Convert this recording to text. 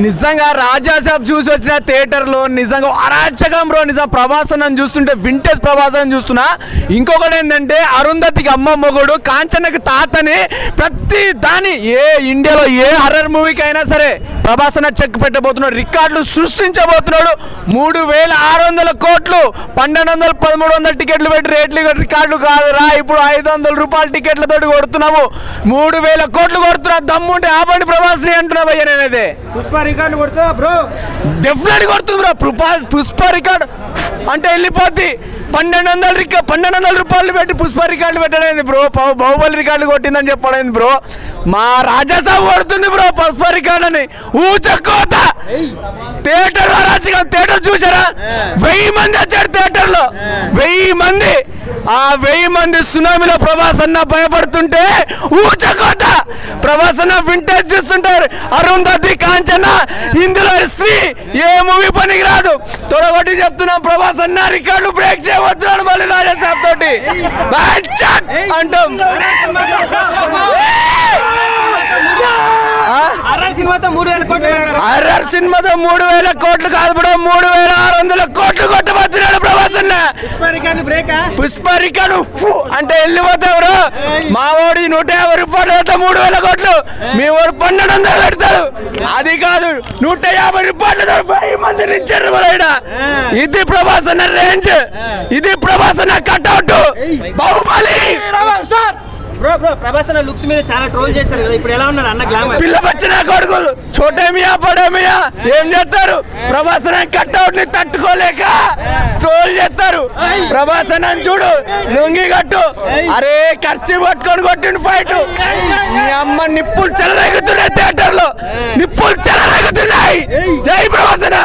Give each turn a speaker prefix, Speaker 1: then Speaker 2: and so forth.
Speaker 1: నిజంగా రాజా సాబ్ చూసి వచ్చిన థియేటర్ లో నిజంగా అరాచకం బ్రో. నిజం ప్రభాసనం చూస్తుంటే వింటేజ్ ప్రభాసనం చూస్తున్నా. ఇంకొకటి ఏంటంటే అరుంధతికి అమ్మ మొగుడు, కాంచనకి తాతని, ప్రతి దాని ఇండియాలో ఏ హర్రర్ మూవీకి అయినా సరే ప్రభాసన చెక్ పెట్టబోతున్నాడు, రికార్డులు సృష్టించబోతున్నాడు. 3600 కోట్లు 1200 1300 టికెట్లు పెట్టి రేట్లు రికార్డులు కాదురా, ఇప్పుడు 500 రూపాయల టికెట్లతో కొడుతున్నాము. 3000 కోట్లు కొడుతున్నా. దమ్ముంటే ఆపండి ప్రభాస్ని అంటున్నా భయ్య. నేనైతే
Speaker 2: పుష్ప రికార్డు కొడుతుందా బ్రో?
Speaker 1: డెఫినెట్ కొడుతుంది బ్రో. పుష్ప రికార్డు అంటే వెళ్ళిపోద్ది. 1200 రూపాయలు పెట్టి పుష్ప రికార్డులు పెట్టడైంది బ్రో. బాహుబలి రికార్డులు కొట్టిందని చెప్పడైంది బ్రో. మా రాజాసాబ్ కొడుతుంది బ్రో పుష్ప రికార్డు అని. ఊచకోత థియేటర్ అరాచకం. థియేటర్ చూసారా? 1000 మంది వచ్చారు థియేటర్ లో. 1000 మంది. ఆ 1000 మంది సునామీలో ప్రభాస్ అన్న భయపడుతుంటే ఊచకోత. ప్రభాస్ అన్న వింటేజ్ చూస్తుంటారు. అరుంధతి, కాంచన, ఇందులో శ్రీ ఏ మూవీ పనికి రాదు. తొడగొట్టి చెప్తున్నాం, ప్రభాస్ అన్న రికార్డు బ్రేక్ చేయబోతున్నాడు మళ్ళీ రాజాసాబ్ తోటి అంటాం. హర్రర్ సినిమాతో 3000 కోట్లు కాదు బ్రో, 3600 కోట్లు కొట్టబోతున్నాడు ప్రభాస్ అన్న. పుష్ప రికార్డు అంటే వెళ్ళిపోతావు బ్రో. మా ఓడి 150 రూపాయలు 3000 కోట్లు, మీ ఓడి 1200 పెడతాడు. అది కాదు 150 రూపాయలు 1000 మందిని ఇచ్చారు మన. ఇది ప్రభాస్ అన్న రేంజ్, ఇది ప్రభాస్ అన్న కట్అవుట్. బాహుబలి
Speaker 2: ప్రభాస్ అన్న లుక్స్ మీద చాలా ట్రోల్ చేశారు కదా, ఇప్పుడు ఎలా ఉన్నారు అన్న? గ్లామర్
Speaker 1: పిల్ల వచ్చిన కొడుకులు చోటేమియా పడేమియా ఏం చేస్తారు? ప్రభాస్ అన్న కట్అవుట్ ని తట్టుకోలేక ట్రోల్ చేస్తారు. ప్రభాస్ అన్న చూడు లొంగి కట్టు, అరే ఖర్చు పట్టుకొని కొట్టిండు ఫైట్. మీ అమ్మ నిప్పులు చెలరేగుతున్నాయి థియేటర్ లో, నిప్పులు చెలరేగుతున్నాయి. జై ప్రభాస్ అన్న.